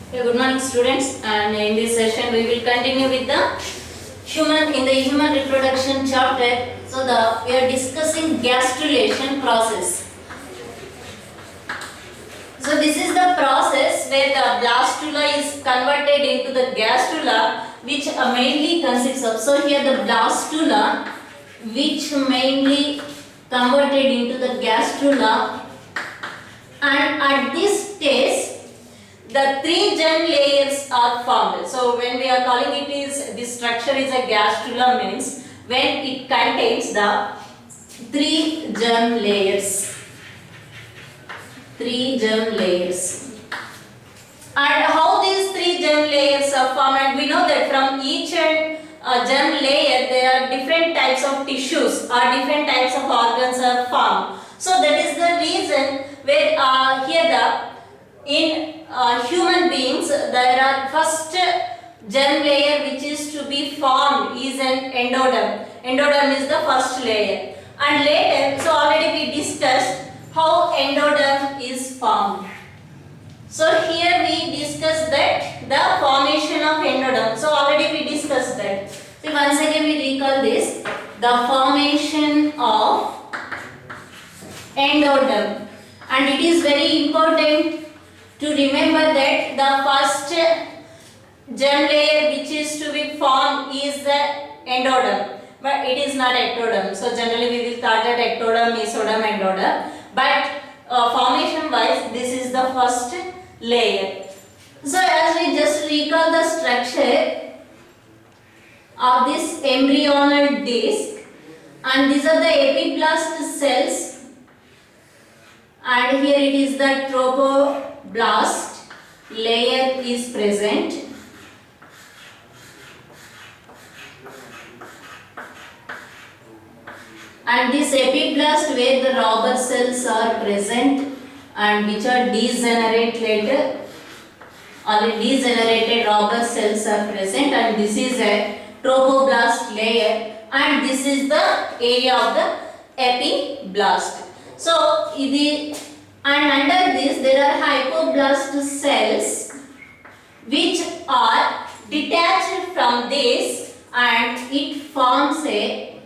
Okay, good morning students, and in this session we will continue with the human reproduction chapter. So we are discussing gastrulation process. So this is the process where the blastula is converted into the gastrula, which mainly consists of. So here the blastula, which mainly converted into the gastrula, and at this stage the three germ layers are formed. So when we are calling it is, this structure is a gastrula means when it contains the three germ layers. Three germ layers. And how these three germ layers are formed, and we know that from each germ layer there are different types of tissues or different types of organs are formed. So that is the reason where here in human beings there are first germ layer which is to be formed is an endoderm. Endoderm is the first layer, and later, so already we discussed how endoderm is formed. So here we discussed that the formation of endoderm. So already we discussed that. So once again we recall this, the formation of endoderm, and it is very important to remember that the first germ layer which is to be formed is the endoderm, but it is not ectoderm. So generally we will thought that ectoderm, mesoderm, endoderm, but formation wise this is the first layer. So as we just recall the structure of this embryonal disc, and these are the epiblast cells, and here it is the trophoblast layer is present, and this epiblast where the robber cells are present and which are degenerate later, already degenerated robber cells are present, and this is a trophoblast layer, and this is the area of the epiblast. So and under this there are hypoblast cells which are detached from this, and it forms a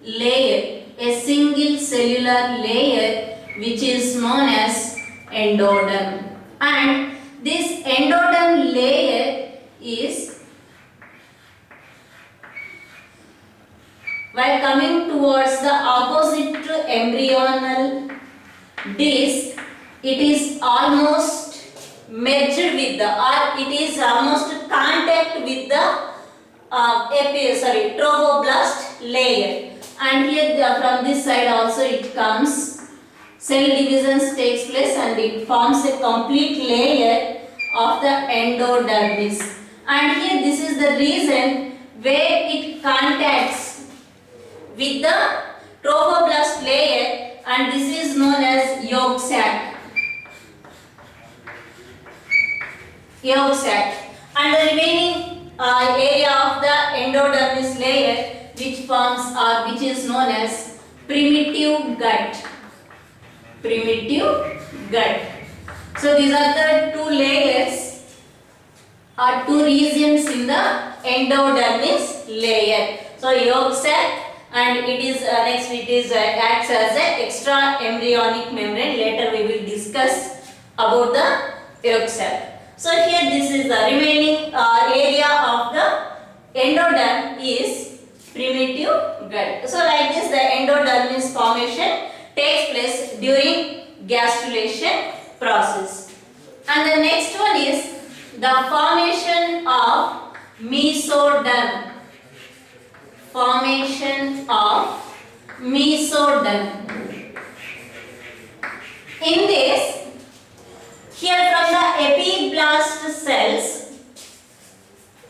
layer, a single cellular layer which is known as endoderm, and this endoderm layer is, while coming towards the opposite to embryonal disc, it is almost merged with the, or it is almost contact with the trophoblast layer, and here from this side also it comes, cell divisions takes place and it forms a complete layer of the endodermis, and here this is the reason where it contacts with the trophoblast layer, and this is known as yolk sac. Yolk sac, and the remaining area of the endodermis layer which forms or which is known as primitive gut. Primitive gut. So these are the two layers or two regions in the endodermis layer. So yolk sac, and it is next it is acts as a extra embryonic membrane. Later we will discuss about the yolk sac. So here this is the remaining area of the endoderm is primitive gut. So like this the endodermis formation takes place during gastrulation process. And the next one is the formation of mesoderm. Formation of mesoderm. In this, here from the epiblast cells,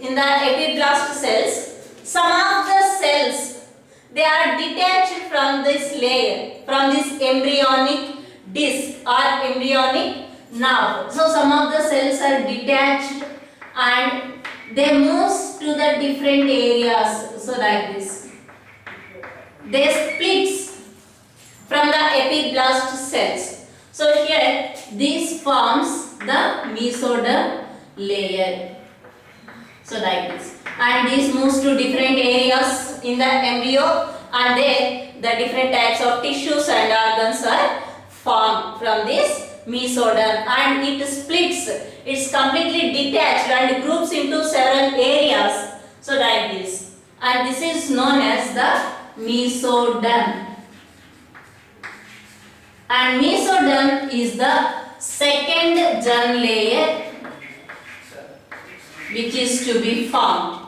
in the epiblast cells, some of the cells they are detached from this layer, from this embryonic disc or embryonic nerve. So some of the cells are detached and they move to the different areas. So like this, they splits from the epiblast cells. So here this forms the mesoderm, layer. So like this. And this moves to different areas in the embryo, and then the different types of tissues and organs are formed from this mesoderm, and it splits. It's completely detached and groups into several areas. So like this. And this is known as the mesoderm. And mesoderm is the second germ layer which is to be formed.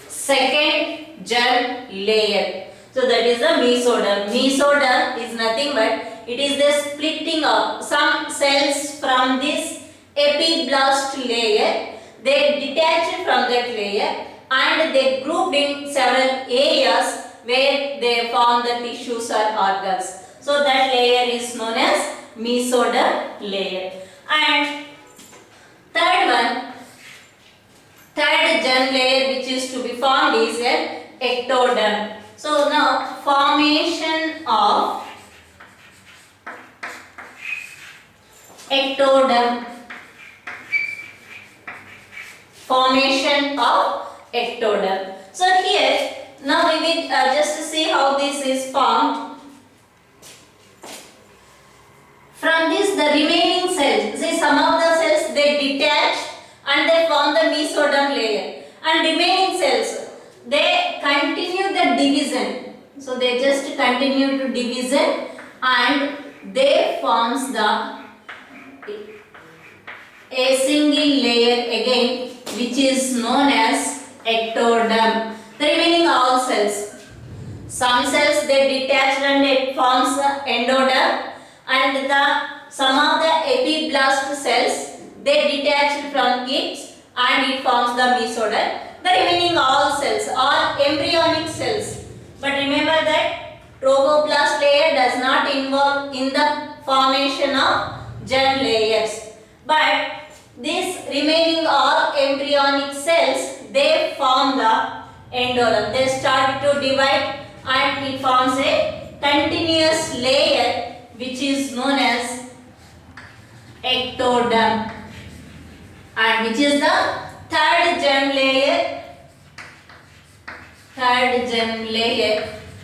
Second germ layer. So that is the mesoderm. Mesoderm is nothing but it is the splitting of some cells from this epiblast layer. They detach from that layer and they grouped in several areas where they form the tissues or organs. So that layer is known as mesoderm layer. And third germ layer which is to be formed is an ectoderm. So now formation of ectoderm. Formation of ectoderm. So here now we will just see how this is formed. From this the remaining cells, see some of the cells they detach and they form the mesoderm layer, and remaining cells they continue the division. So they just continue to division and they forms a single layer again which is known as ectoderm. The remaining all cells. Some cells they detach and it forms the endoderm, and some of the epiblast cells they detach from it and it forms the mesoderm. The remaining all cells are embryonic cells. But remember that trophoblast layer does not involve in the formation of germ layers. But these remaining all embryonic cells they form the endoderm. They start to divide and it forms a continuous layer which is known as ectoderm, and which is the third germ layer.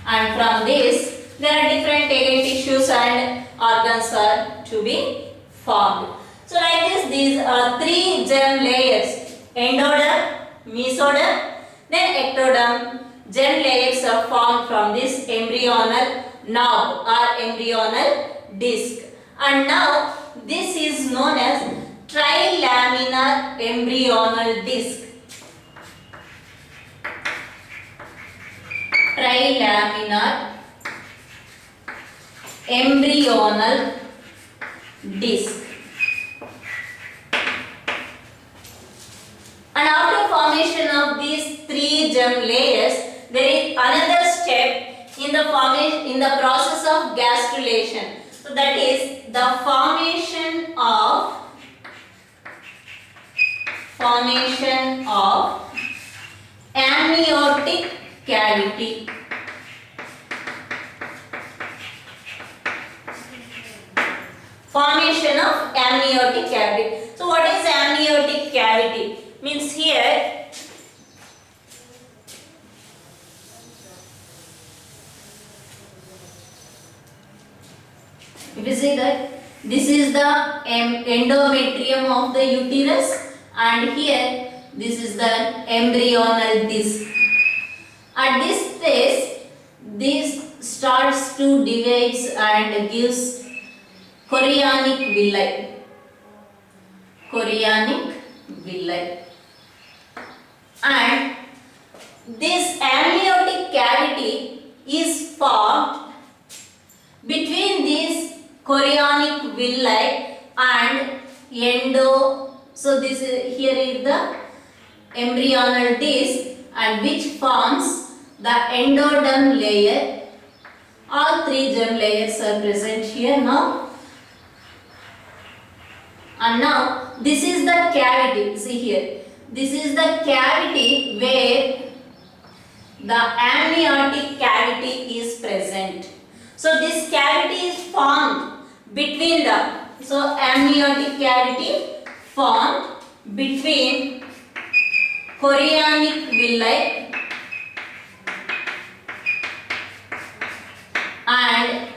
And from this there are different again tissues and organs are to be formed. So like this, these are three germ layers: endoderm, mesoderm, then ectoderm. Germ layers are formed from this embryonal knob or embryonal disc. And now this is known as trilaminar embryonal disc. Trilaminar embryonal disc. And after formation of these three germ layers, there is another step in the process of gastrulation. So that is the formation of amniotic cavity. Formation of amniotic cavity. So what is amniotic cavity? Means here if you see that this is the endometrium of the uterus, and here this is the embryonal disc. At this phase, this starts to divide and gives chorionic villi. And this amniotic cavity is formed between these chorionic villi and endo. So this is, here is the embryonal disc, and which forms the endoderm layer. All three germ layers are present here now. And now this is the cavity. See here, this is the cavity where the amniotic cavity is present. So this cavity is formed between the, so amniotic cavity formed between chorionic villi and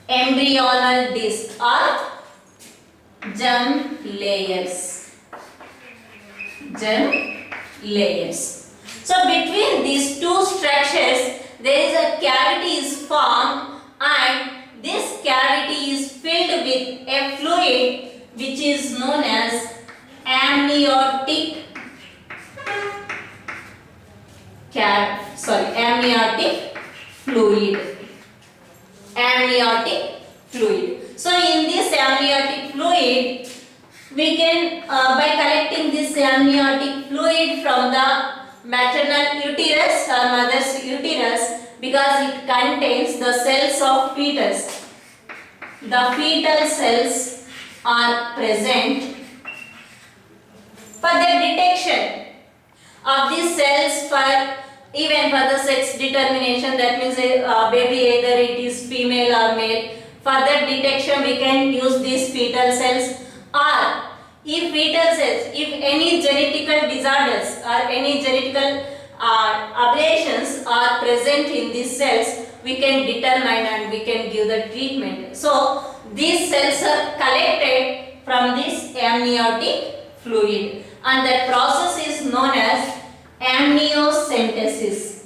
embryonal disc or germ layers. Germ layers. So between these two structures there is a cavity is formed, and this cavity is filled with a fluid which is known as amniotic amniotic fluid. Amniotic fluid. So in this amniotic fluid we can by collecting this amniotic fluid from the maternal uterus or mother's uterus, because it contains the cells of fetus. The fetal cells are present. For the detection of these cells, for even for the sex determination, that means a baby either it is female or male, for that detection we can use these fetal cells. Or if fetal cells, if any genetical disorders or any genetical aberrations are present in these cells, we can determine and we can give the treatment. So these cells are collected from this amniotic fluid, and that process is known as amniocentesis.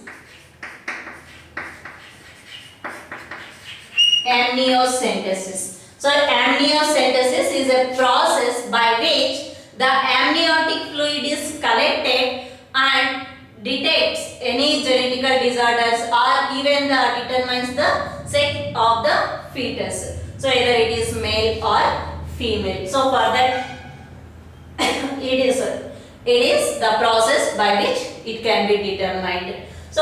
Amniocentesis. So amniocentesis is a process by which the amniotic fluid is collected and detects any genetical disorders or even determines the sex of the fetus. So either it is male or female. So for that it is the process by which it can be determined. So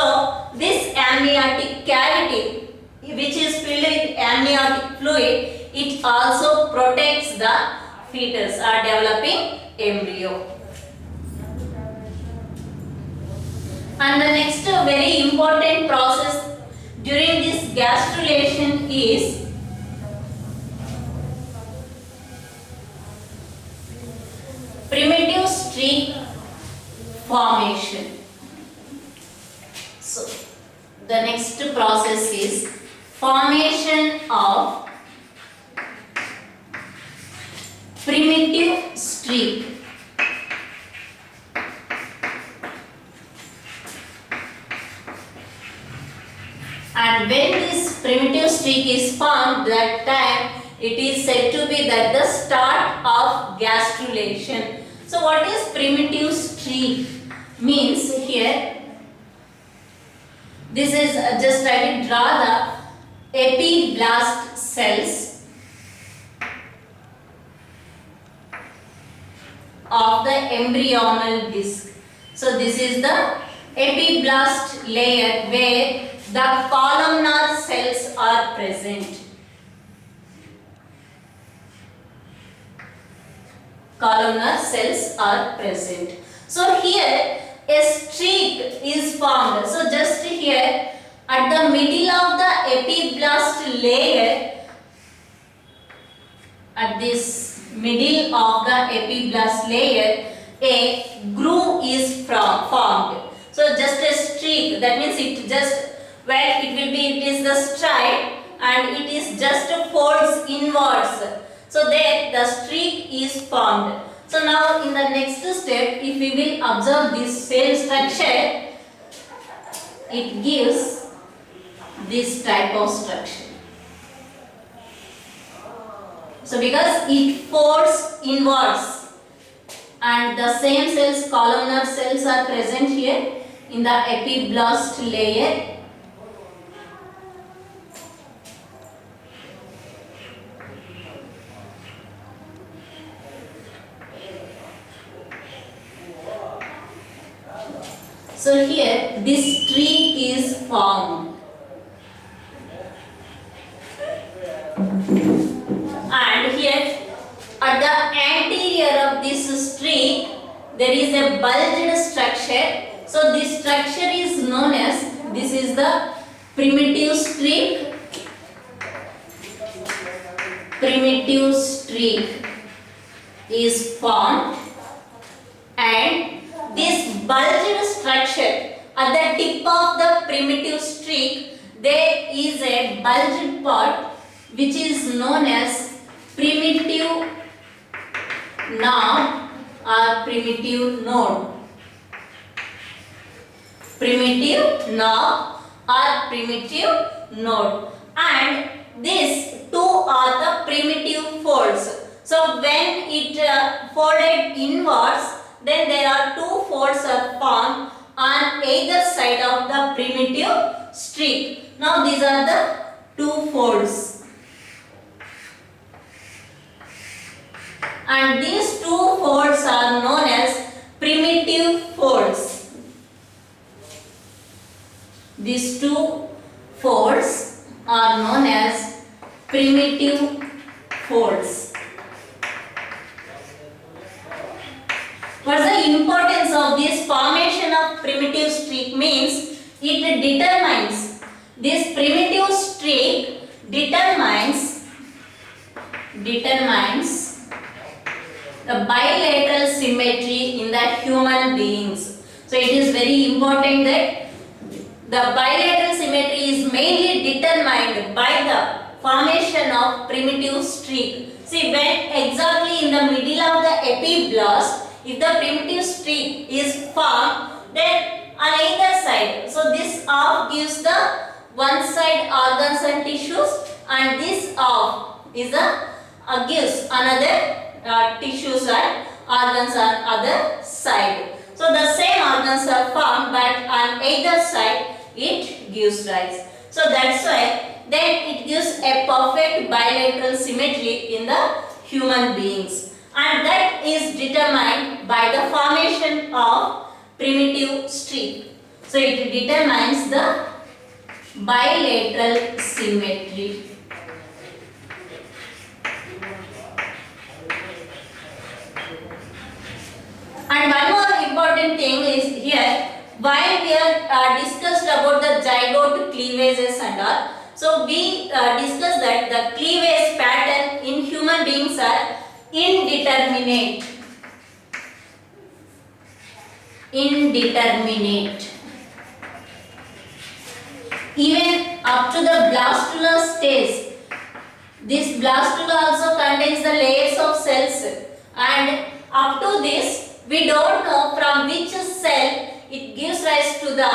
this amniotic cavity which is filled with amniotic fluid, it also protects the fetus or developing embryo. And the next very important process during this gastrulation is primitive streak formation. So the next process is formation of primitive streak. And when this primitive streak is formed, that time it is said to be that the start of gastrulation. So what is primitive streak? Means here, this is just I will draw the epiblast cells of the embryonal disc. So this is the epiblast layer where the columnar cells are present. Columnar cells are present. So here a streak is formed. So just here at the middle of the epiblast layer, at this middle of the epiblast layer, a groove is formed. So just a streak, that means it just, well, it is the stride and it is just folds inwards. So there the streak is formed. So now in the next step, if we will observe this same structure, it gives this type of structure. So because it folds inwards and the same cells, columnar cells are present here in the epiblast layer. So here this streak is formed, and here at the anterior of this streak there is a bulged structure. So this structure is known as, this is the primitive streak. Primitive streak. is formed, and this bulged structure at the tip of the primitive streak, there is a bulged part which is known as primitive knob or primitive node. Primitive knob or primitive node, and these two are the primitive folds. So when it folded inwards, then there are two folds are formed on either side of the primitive streak. Now these are the two folds, and these two folds are known as primitive folds. These two folds are known as primitive folds. What's the importance of this formation of primitive streak means? It determines, this primitive streak determines the bilateral symmetry in the human beings. So it is very important that the bilateral symmetry is mainly determined by the formation of primitive streak. See, when exactly in the middle of the epiblast, if the primitive streak is formed, then on either side, so this half gives the one side organs and tissues, and this half is the gives another tissues and organs on other side. So the same organs are formed, but on either side it gives rise. So that's why then it gives a perfect bilateral symmetry in the human beings, and that is determined by the formation of primitive streak. So it determines the bilateral symmetry. And one more important thing is here, while we are discussed about the zygote cleavages and all, so we discussed that the cleavage pattern in human beings are indeterminate. Even up to the blastula stage, this blastula also contains the layers of cells, and up to this we don't know from which cell it gives rise to the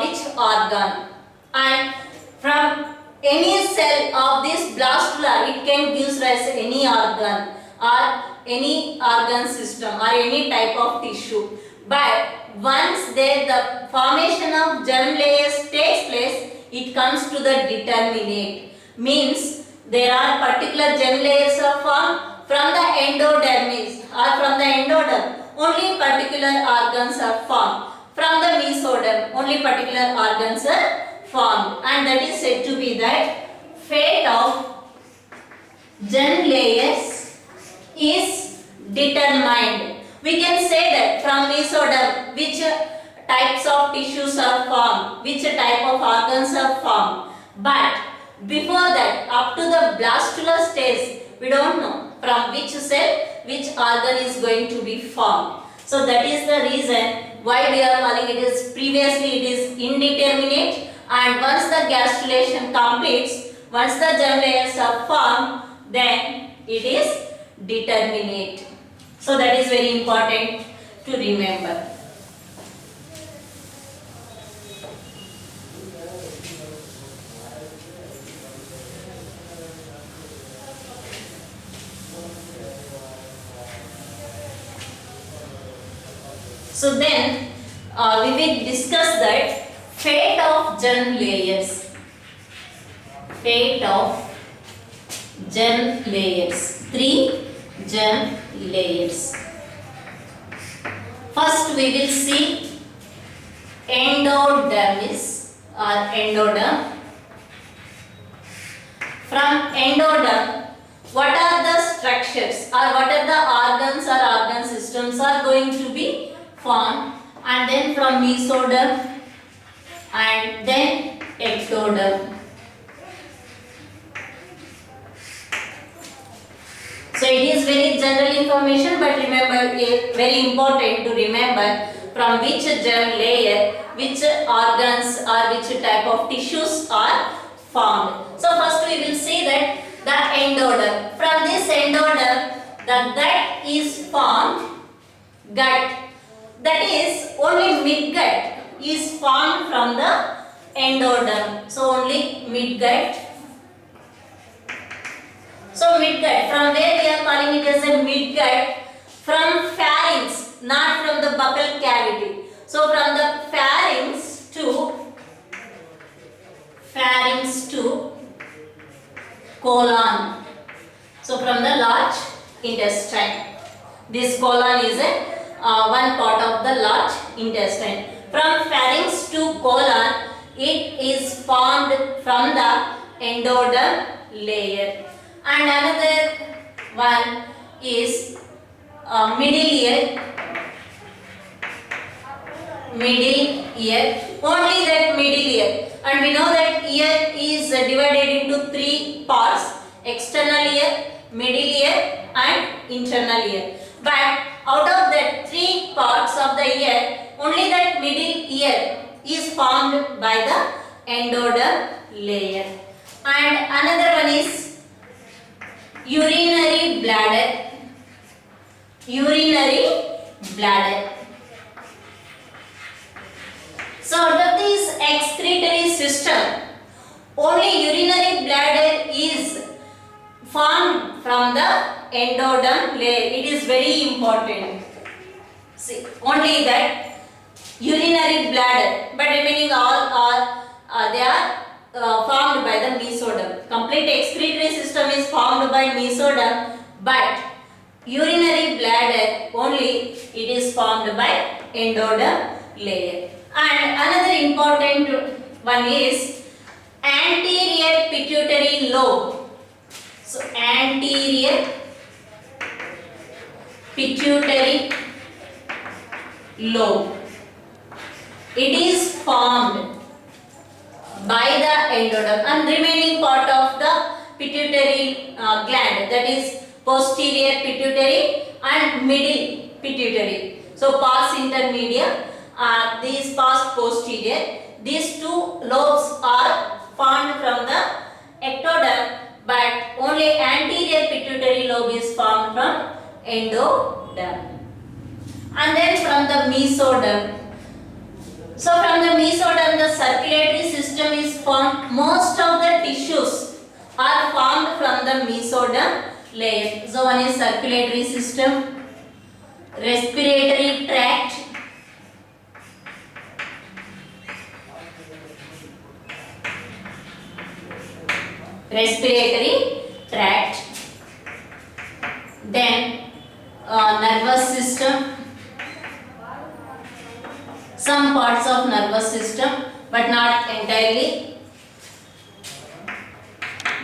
which organ, and from any cell of this blastula it can give rise to any organ or any organ system or any type of tissue. But once there the formation of germ layers takes place, it comes to the determinate. Means there are particular germ layers are formed from the endodermis or from the endoderm. Only particular organs are formed. From the mesoderm, only particular organs are formed, and that is said to be that fate of germ layers is determined. We can say that from mesoderm which types of tissues are formed, which type of organs are formed. But before that, up to the blastula stage, we don't know from which cell which organ is going to be formed. So that is the reason why we are calling it as previously it is indeterminate, and once the gastrulation completes, once the germ layers are formed, then it is determinate. So that is very important to remember. So then we will discuss that fate of germ layers. Fate of germ layers. 3 germ layers. First we will see endodermis or endoderm. From endoderm, what are the structures or what are the organs or organ systems are going to be formed, and then from mesoderm and then ectoderm. So it is very general information, but remember, very important to remember from which germ layer, which organs or which type of tissues are formed. So first we will see that the endoderm. From this endoderm, the gut is formed. Gut, that is only midgut is formed from the endoderm. So only midgut. So midgut, from where we are calling it as a midgut? From pharynx, not from the buccal cavity. So from the pharynx to colon. So from the large intestine. This colon is a one part of the large intestine. From pharynx to colon, it is formed from the endoderm layer. And another one is middle ear. Only that middle ear. And we know that ear is divided into three parts: external ear, middle ear and internal ear. But out of the three parts of the ear, only that middle ear is formed by the endoderm layer. And another one is urinary bladder. So that is excretory system. Only urinary bladder is formed from the endoderm layer. It is very important. See, only that urinary bladder, but remaining all are they are formed by the mesoderm. Complete excretory system is formed by mesoderm, but urinary bladder only it is formed by endoderm layer. And another important one is anterior pituitary lobe. So anterior pituitary lobe. It is formed by the endoderm, and remaining part of the pituitary gland, that is posterior pituitary and middle pituitary. So pars intermedia, these pars posterior, these two lobes are formed from the ectoderm, but only anterior pituitary lobe is formed from endoderm. And then from the mesoderm. So from the mesoderm, the circulatory system is formed. Most of the tissues are formed from the mesoderm layer. So one is circulatory system, respiratory tract, then nervous system, some parts of nervous system but not entirely,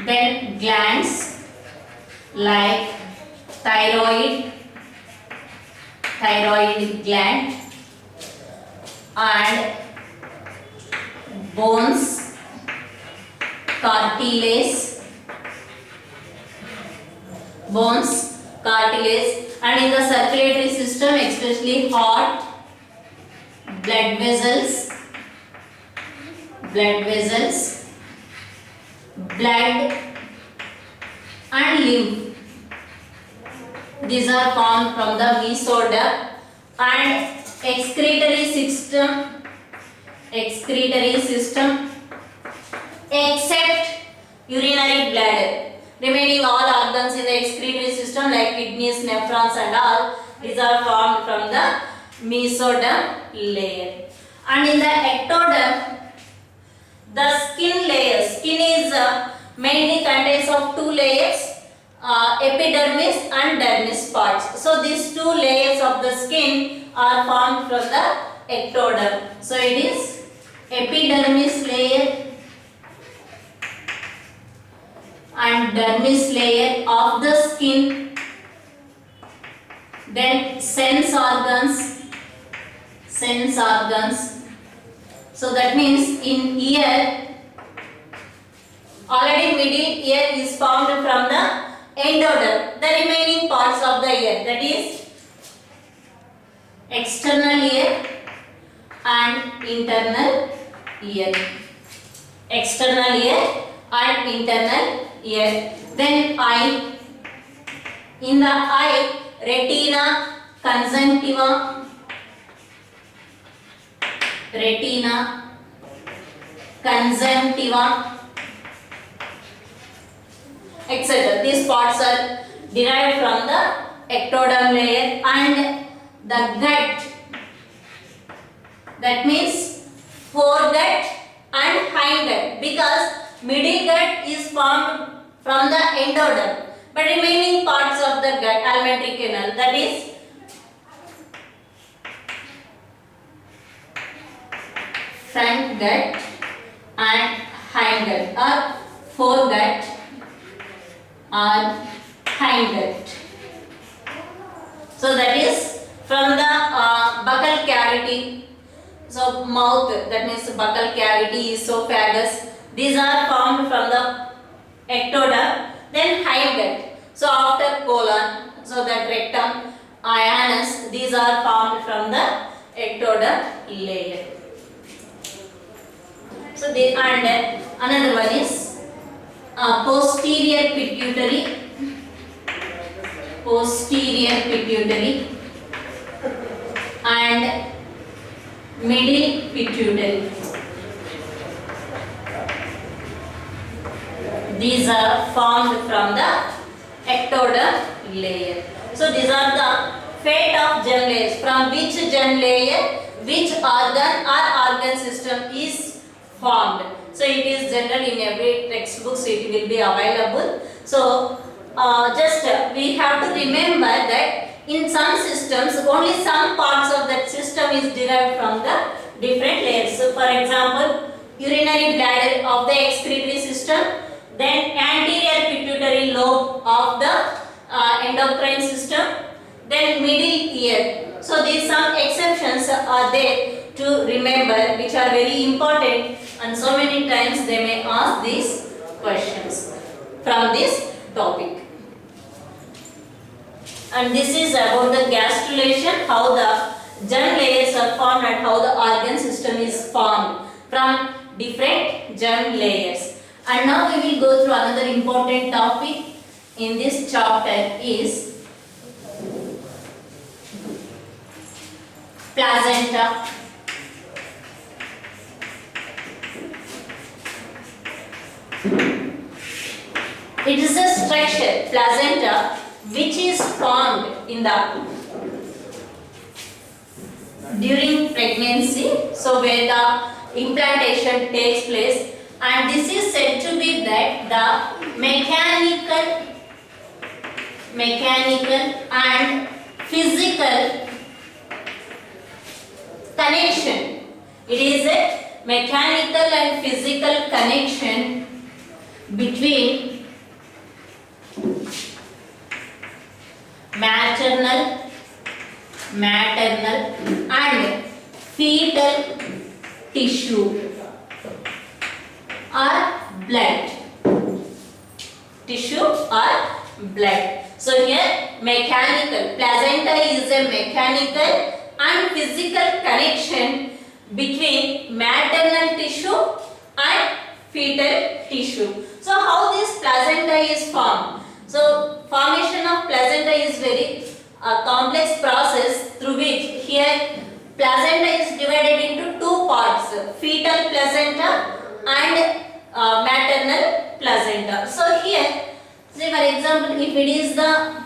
then glands like thyroid gland, and bones, cartilage, and in the circulatory system especially heart, blood vessels, blood and lymph. These are formed from the mesoderm. And excretory system except urinary bladder. Remaining all organs in the excretory system like kidneys, nephrons and all, these are formed from the mesoderm layer. And in the ectoderm, the skin layer. Skin is mainly contains of two layers, epidermis and dermis parts. So these two layers of the skin are formed from the ectoderm. So it is epidermis layer and dermis layer of the skin, then sense organs. So that means in ear, already middle ear is formed from the endoderm, the remaining parts of the ear, that is external ear and internal ear. External ear and internal ear. Then eye. In the eye, retina, conjunctiva, retina, conjunctiva, etc. These parts are derived from the ectoderm layer. And the gut, that means foregut and hindgut, because middle gut is formed from the endoderm, but remaining parts of the gut, alimentary canal, that is front gut and hindgut, or foregut or hindgut. So that is from the buccal cavity. So mouth, that means buccal cavity, esophagus, these are formed from the ectoderm. Then hindgut, so after colon, so that rectum, ionus, these are formed from the ectoderm layer. So they, and another one is posterior pituitary, posterior pituitary and middle pituitary. These are formed from the ectoderm layer. So these are the fate of germ layers. From which germ layer, which organ or organ system is formed. So it is general in every textbook, so it will be available. So just we have to remember that in some systems only some parts of that system is derived from the different layers. So for example, urinary bladder of the excretory system, then anterior pituitary lobe of the endocrine system, then middle ear. So these some exceptions are there to remember, which are very important, and so many times they may ask these questions from this topic. And this is about the gastrulation, how the germ layers are formed and how the organ system is formed from different germ layers. And now we will go through another important topic in this chapter is placenta. It is a structure, placenta, which is formed in the during pregnancy, so where the implantation takes place. And this is said to be that the mechanical and physical connection. It is a mechanical and physical connection between maternal and fetal tissue or blood. Tissue or blood. So here mechanical, placenta is a mechanical and physical connection between maternal tissue and fetal tissue. So how this placenta is formed? So formation of placenta is very complex process through which here placenta is divided into two parts, fetal placenta and maternal placenta. So here, say for example, if it is the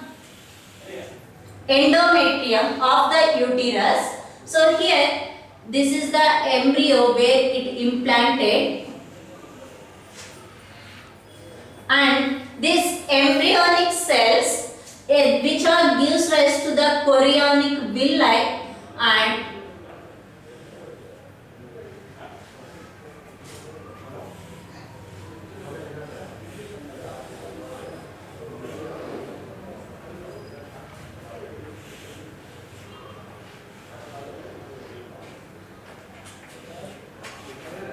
endometrium of the uterus, so here this is the embryo where it implanted, and these embryonic cells which are gives rise to the chorionic villi, and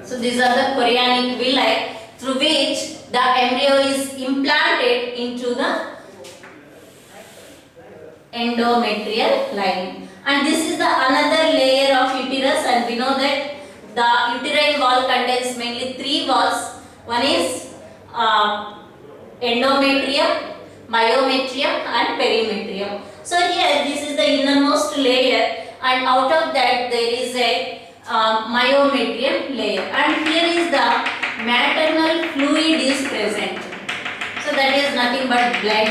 so these are the chorionic villi through which the embryo is implanted into the endometrial lining. And this is the another layer of uterus, and we know that the uterine wall contains mainly three walls. One is endometrium, myometrium and perimetrium. So here this is the innermost layer, and out of that there is a myometrium layer, and here is the maternal fluid is present. So that is nothing but blood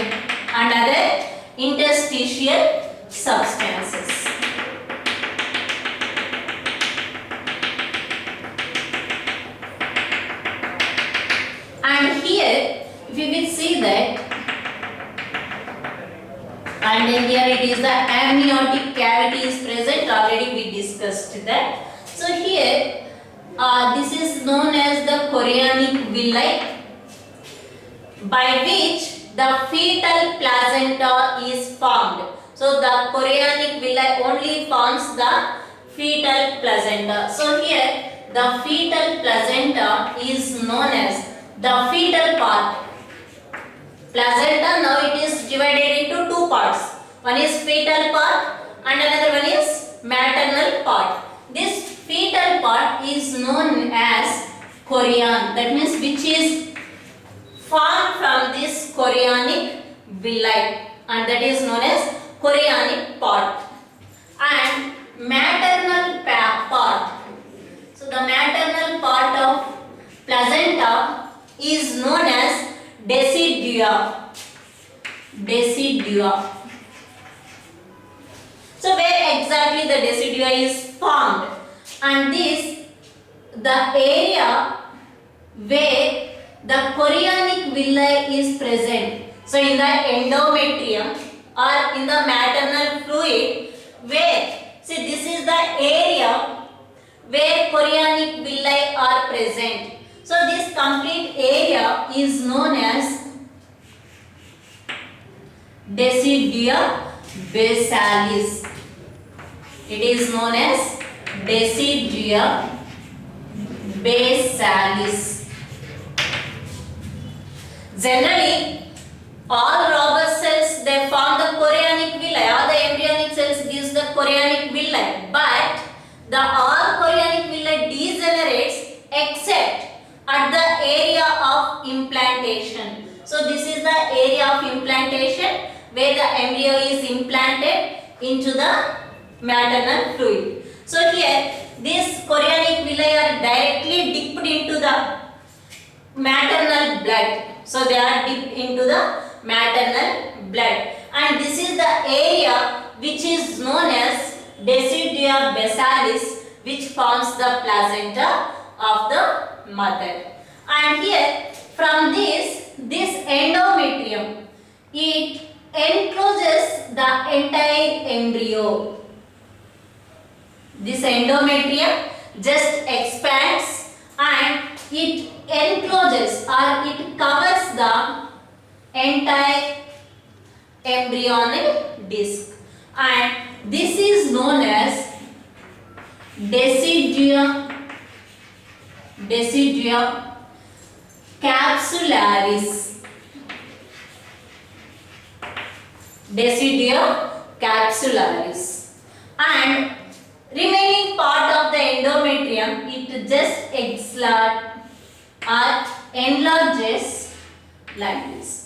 and other interstitial substances. And here if we will see that, and then here it is the amniotic cavity is present, already we discussed that. So here this is known as the chorionic villi, by which the fetal placenta is formed. So the chorionic villi only forms the fetal placenta. So here the fetal placenta is known as the fetal part. Placenta, now it is divided into two parts. One is fetal part and another one is maternal part. This fetal part is known as chorion, that means which is formed from this chorionic villi, and that is known as chorionic part. And maternal part, so the maternal part of placenta is known as decidua. Decidua. So where exactly the decidua is formed, and this the area where the chorionic villi is present. So in the endometrium or in the maternal fluid, where, see, this is the area where chorionic villi are present. So this complete area is known as decidua basalis. It is known as decidua basalis. Generally, all robust cells, they form the chorionic villi. All the embryonic cells gives the chorionic villi, but the all chorionic villi degenerates except at the area of implantation. So this is the area of implantation where the embryo is implanted into the maternal fluid. So here these chorionic villi are directly dipped into the maternal blood. So they are dipped into the maternal blood, and this is the area which is known as decidua basalis, which forms the placenta of the mother. And here from this endometrium, it encloses the entire embryo. This endometrium just expands and it encloses or it covers the entire embryonic disc, and this is known as decidua capsularis. Decidua capsularis. And remaining part of the endometrium, it just enlarges like this.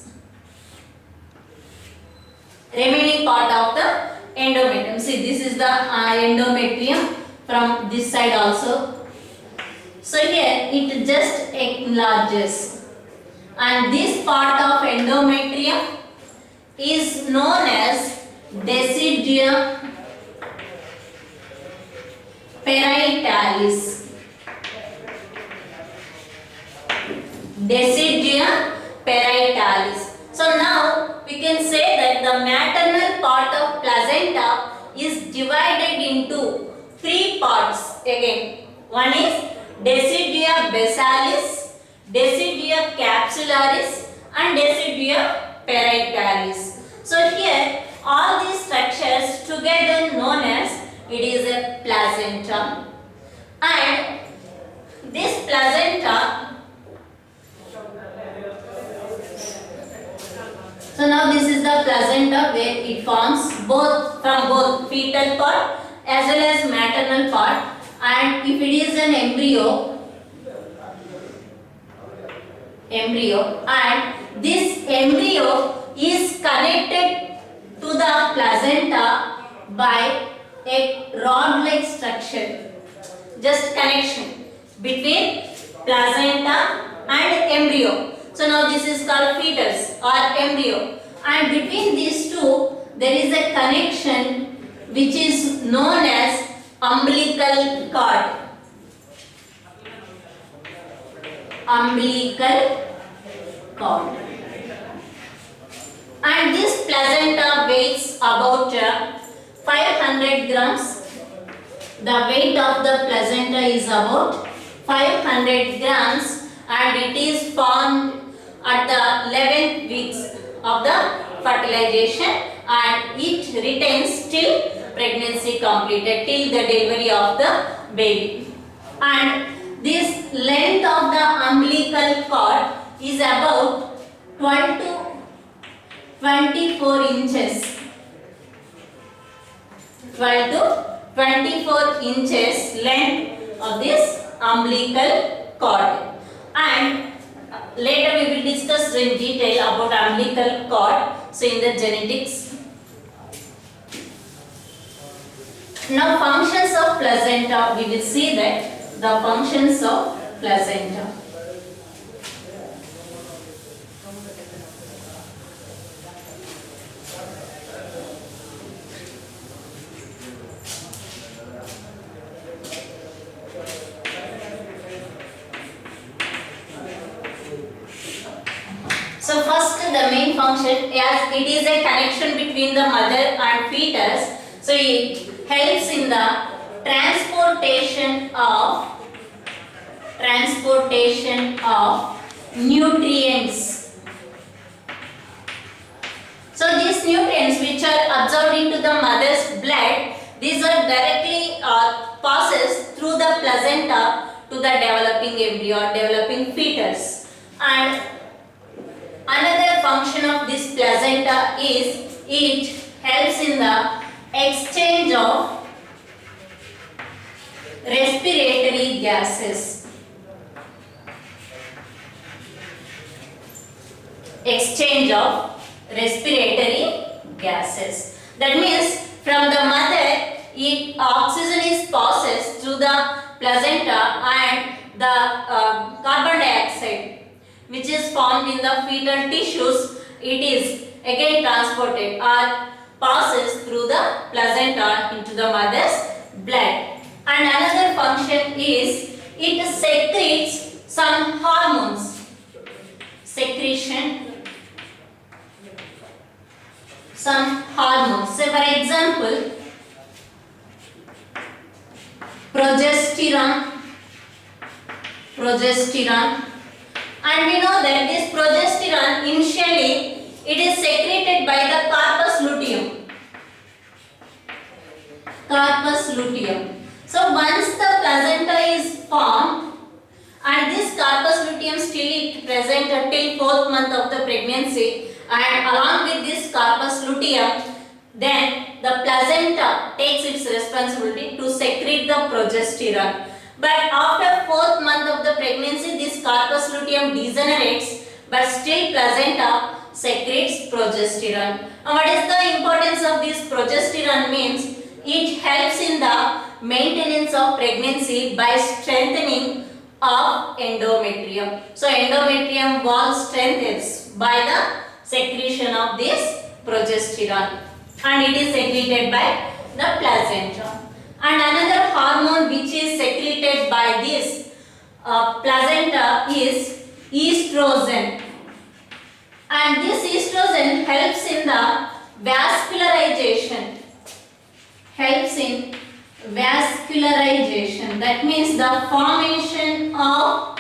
Remaining part of the endometrium. See, this is the endometrium from this side also. So here it just enlarges, and this part of endometrium is known as decidua parietalis. Decidua parietalis. So now we can say that the maternal part of placenta is divided into three parts again. One is decidua basalis, decidua capsularis and decidua parietalis. So here all these structures together known as it is a placenta, and this placenta, so now this is the placenta where it forms both from both fetal part as well as maternal part, and if it is an embryo and this embryo is connected to the placenta by a rod-like structure, just connection between placenta and embryo. So now this is called fetus or embryo, and between these two there is a connection which is known as umbilical cord. Umbilical cord. And this placenta weighs about 500 grams. The weight of the placenta is about 500 grams, and it is formed at the 11th weeks of the fertilization, and it retains till pregnancy completed, till the delivery of the baby. And this length of the umbilical cord is about 12 to 24 inches. 12 to 24 inches length of this umbilical cord. And later we will discuss in detail about umbilical cord, so in the genetics. Now functions of placenta, we will see that the functions of placenta. So first the main function, as it is a connection between the mother and fetus, so it helps in the transportation of nutrients. So these nutrients which are absorbed into the mother's blood, these are directly passes through the placenta to the developing embryo or developing fetus. And another function of this placenta is it helps in the exchange of respiratory gases. Exchange of respiratory gases. That means from the mother, oxygen is passes through the placenta, and the carbon dioxide which is formed in the fetal tissues, it is again transported or passes through the placenta into the mother's blood. And another function is it secretes some hormones. Secretion some hormones. So for example, progesterone. And we know that this progesterone initially it is secreted by the corpus luteum. So once the placenta is formed and this corpus luteum still is present until 4th month of the pregnancy, and along with this corpus luteum, then the placenta takes its responsibility to secrete the progesterone. But after 4th month of the pregnancy, this corpus luteum degenerates, but still placenta secretes progesterone. And what is the importance of this progesterone means? It helps in the maintenance of pregnancy by strengthening of endometrium. So endometrium wall strengthens by the secretion of this progesterone, and it is secreted by the placenta. And another hormone which is secreted by this placenta is estrogen. And this estrogen helps in the vascularization. That means the formation of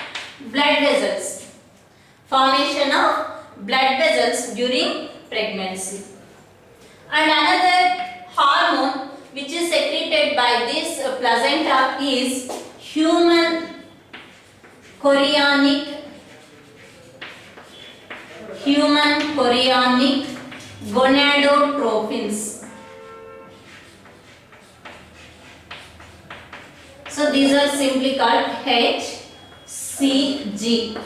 blood vessels. During pregnancy. And another hormone which is secreted by this placenta is human chorionic gonadotropins. So these are simply called HCG.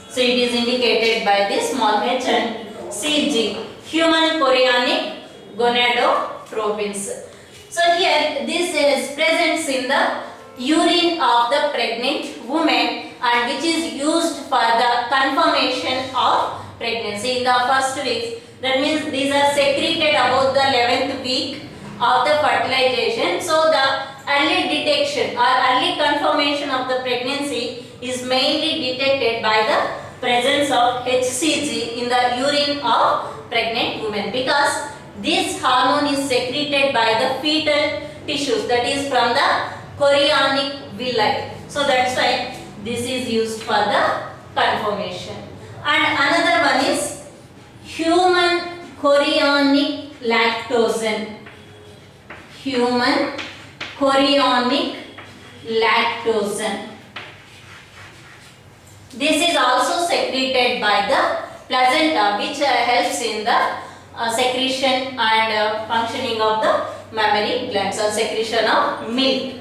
So it is indicated by this small h and CG, human chorionic gonadotropins. So here this is present in the urine of the pregnant woman and which is used for the confirmation of pregnancy in the first weeks. That means these are secreted about the 11th week of the fertilization. So the early detection or early confirmation of the pregnancy is mainly detected by the presence of HCG in the urine of pregnant women, because this hormone is secreted by the fetal tissues, that is from the chorionic villi. So that's why this is used for the confirmation. And another one is human chorionic lactosen. Human chorionic lactosen. This is also secreted by the placenta, which helps in the secretion and functioning of the mammary glands or secretion of milk.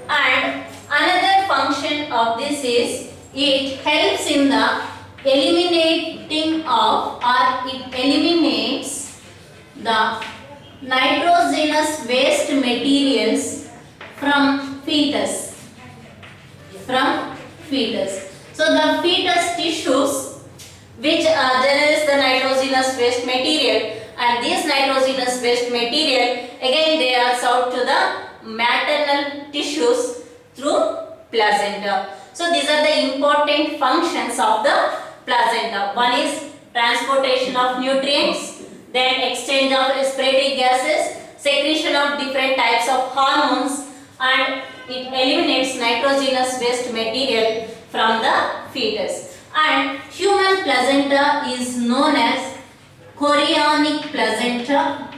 And another function of this is it helps in the eliminating of, or it eliminates the nitrogenous waste materials from fetus. So the fetus tissues which generates the nitrogenous waste material, and this nitrogenous waste material again they are served to the maternal tissues through placenta. So these are the important functions of the placenta. One is transportation of nutrients, then exchange of respiratory gases, secretion of different types of hormones, and it eliminates nitrogenous waste material from the fetus. And human placenta is known as chorionic placenta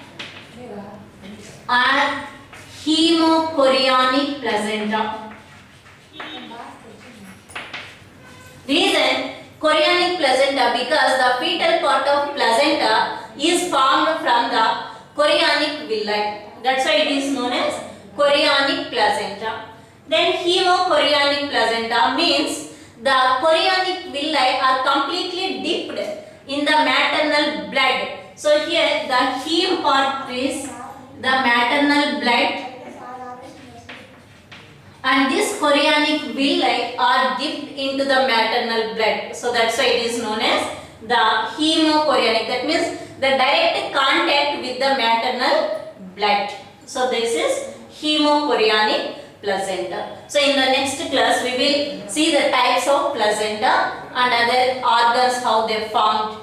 or hemochorionic placenta. Reason chorionic placenta, because the fetal part of placenta is formed from the chorionic villi. That's why it is known as chorionic placenta. Then hemochorionic placenta means the chorionic villi are completely dipped in the maternal blood. So here the heme part is the maternal blood, and this chorionic villi are dipped into the maternal blood. So that's why it is known as the hemochorionic. That means the direct contact with the maternal blood. So this is hemochorionic placenta. So in the next class we will see the types of placenta and other organs, how they formed